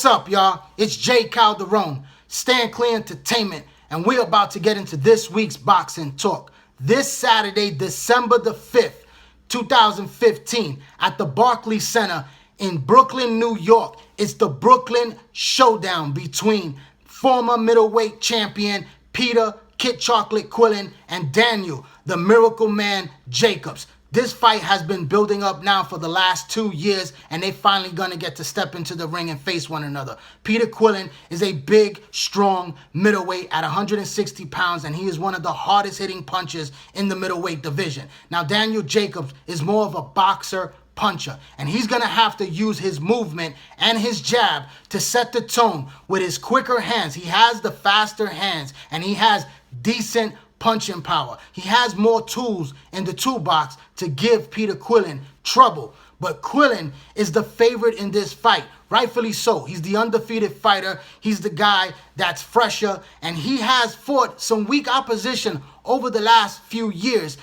What's up, y'all? It's Jay Calderon, Stand Clear Entertainment, and we're about to get into this week's boxing talk. This Saturday, December the 5th, 2015, at the Barclays Center in Brooklyn, New York, it's the Brooklyn Showdown between former middleweight champion Peter Kid Chocolate Quillin and Daniel, the Miracle Man Jacobs. This fight has been building up now for the last 2 years, and they finally gonna get to step into the ring and face one another. Peter Quillin is a big, strong middleweight at 160 pounds, and he is one of the hardest hitting punchers in the middleweight division. Now, Daniel Jacobs is more of a boxer puncher, and he's gonna have to use his movement and his jab to set the tone with his quicker hands. He has the faster hands, and he has decent punching power. He has more tools in the toolbox to give Peter Quillin trouble. But Quillin is the favorite in this fight, rightfully so. He's the undefeated fighter. He's the guy that's fresher, and he has fought some weak opposition over the last few years.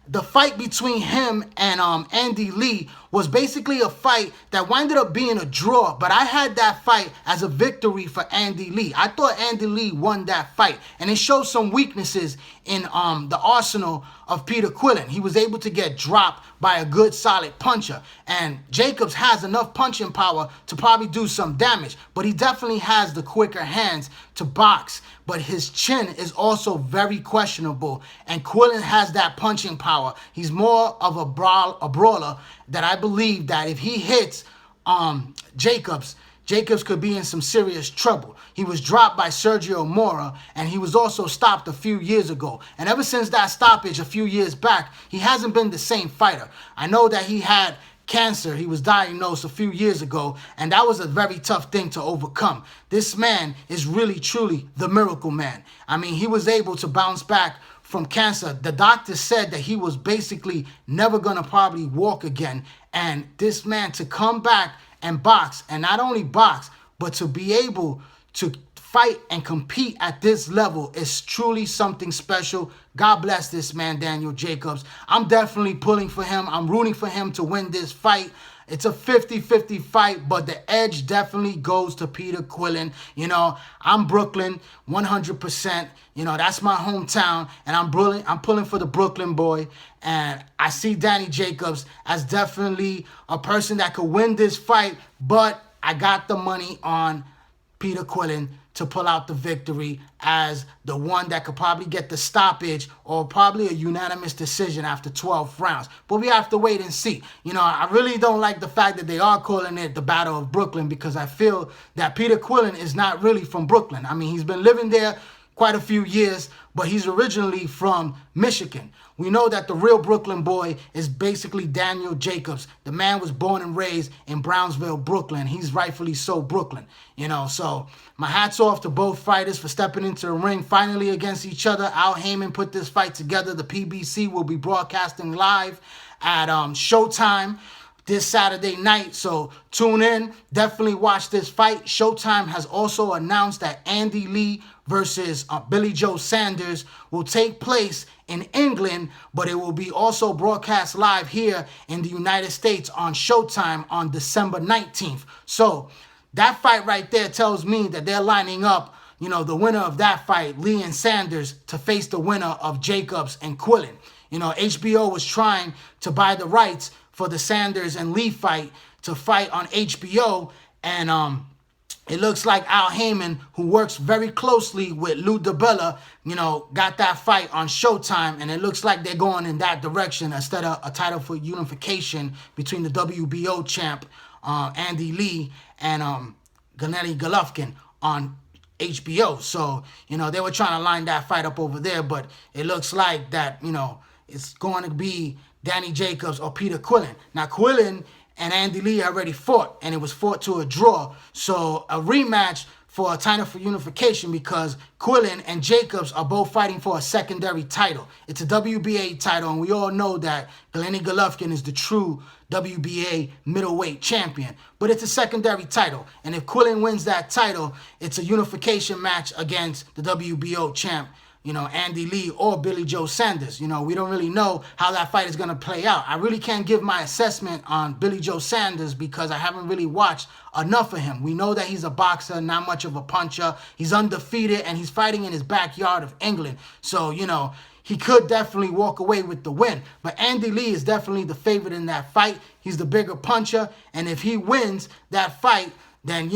The fight between him and Andy Lee was basically a fight that winded up being a draw, but I had that fight as a victory for Andy Lee. I thought Andy Lee won that fight, and it showed some weaknesses in the arsenal of Peter Quillin. He was able to get dropped by a good solid puncher, and Jacobs has enough punching power to probably do some damage, but he definitely has the quicker hands to box. But his chin is also very questionable, and Quillin has that punching power. He's more of a brawler that I believe that if he hits Jacobs could be in some serious trouble. He was dropped by Sergio Mora, and he was also stopped a few years ago. And ever since that stoppage a few years back, he hasn't been the same fighter. I know that he had cancer. He was diagnosed a few years ago, and that was a very tough thing to overcome. This man is really, truly the Miracle Man. I mean, he was able to bounce back from cancer. The doctor said that he was basically never going to probably walk again. And this man to come back and box, and not only box, but to be able to fight and compete at this level is truly something special. God bless this man, Daniel Jacobs. I'm definitely pulling for him. I'm rooting for him to win this fight. It's a 50-50 fight, but the edge definitely goes to Peter Quillin. You know, I'm Brooklyn, 100%. You know, that's my hometown, and I'm pulling for the Brooklyn boy. And I see Danny Jacobs as definitely a person that could win this fight, but I got the money on Peter Quillin to pull out the victory as the one that could probably get the stoppage or probably a unanimous decision after 12 rounds. But we have to wait and see. You know, I really don't like the fact that they are calling it the Battle of Brooklyn, because I feel that Peter Quillin is not really from Brooklyn. I mean, he's been living there quite a few years, but he's originally from Michigan. We know that the real Brooklyn boy is basically Daniel Jacobs. The man was born and raised in Brownsville, Brooklyn. He's rightfully so Brooklyn, you know. So my hat's off to both fighters for stepping into the ring finally against each other. Al Heyman put this fight together. The PBC will be broadcasting live at Showtime this Saturday night, so tune in. Definitely watch this fight. Showtime has also announced that Andy Lee versus Billy Joe Sanders will take place in England, but it will be also broadcast live here in the United States on Showtime on December 19th. So that fight right there tells me that they're lining up, you know, the winner of that fight, Lee and Sanders, to face the winner of Jacobs and Quillin. You know, HBO was trying to buy the rights for the Sanders and Lee fight to fight on HBO, and it looks like Al Heyman, who works very closely with Lou DiBella, you know, got that fight on Showtime, and it looks like they're going in that direction instead of a title for unification between the WBO champ Andy Lee and Gennady Golovkin on HBO. So, you know, they were trying to line that fight up over there, but it looks like that, you know, it's going to be Danny Jacobs or Peter Quillin. Now, Quillin and Andy Lee already fought, and it was fought to a draw. So a rematch for a title for unification, because Quillin and Jacobs are both fighting for a secondary title. It's a WBA title, and we all know that Gennady Golovkin is the true WBA middleweight champion. But it's a secondary title, and if Quillin wins that title, it's a unification match against the WBO champ, Andy Lee or Billy Joe Sanders. We don't really know how that fight is going to play out. I really can't give my assessment on Billy Joe Sanders because I haven't really watched enough of him. We know that he's a boxer, not much of a puncher. He's undefeated, and he's fighting in his backyard of England. So, he could definitely walk away with the win. But Andy Lee is definitely the favorite in that fight. He's the bigger puncher, and if he wins that fight, then,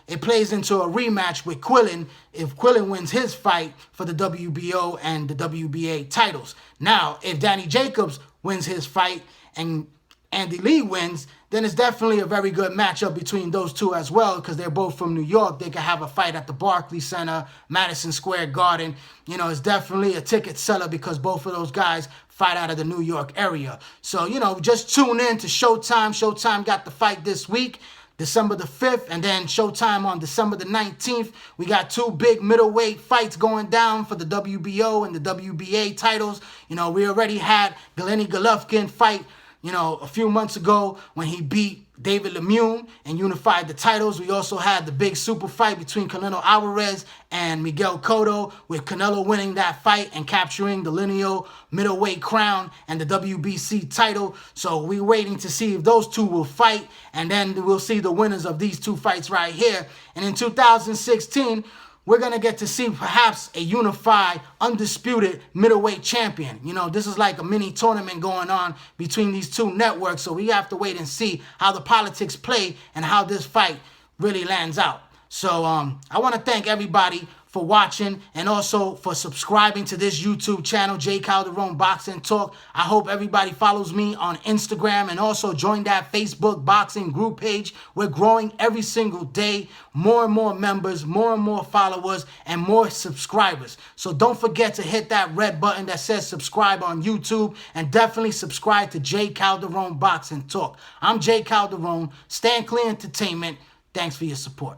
it plays into a rematch with Quillin if Quillin wins his fight for the WBO and the WBA titles. Now, if Danny Jacobs wins his fight and Andy Lee wins, then it's definitely a very good matchup between those two as well because they're both from New York. They could have a fight at the Barclays Center, Madison Square Garden. It's definitely a ticket seller because both of those guys fight out of the New York area. So, just tune in to Showtime. Showtime got the fight this week, December the 5th, and then Showtime on December the 19th. We got two big middleweight fights going down for the WBO and the WBA titles. We already had Glennie Golovkin fight, a few months ago when he beat David Lemieux and unified the titles. We also had the big super fight between Canelo Alvarez and Miguel Cotto, with Canelo winning that fight and capturing the lineal middleweight crown and the WBC title. So we're waiting to see if those two will fight, and then we'll see the winners of these two fights right here. And in 2016, we're going to get to see perhaps a unified, undisputed middleweight champion. This is like a mini tournament going on between these two networks, so we have to wait and see how the politics play and how this fight really lands out. So I want to thank everybody for watching and also for subscribing to this YouTube channel, J. Calderon Boxing Talk. I hope everybody follows me on Instagram and also join that Facebook boxing group page. We're growing every single day. More and more members, more and more followers, and more subscribers. So don't forget to hit that red button that says subscribe on YouTube, and definitely subscribe to J. Calderon Boxing Talk. I'm J. Calderon, Stand Clear Entertainment. Thanks for your support.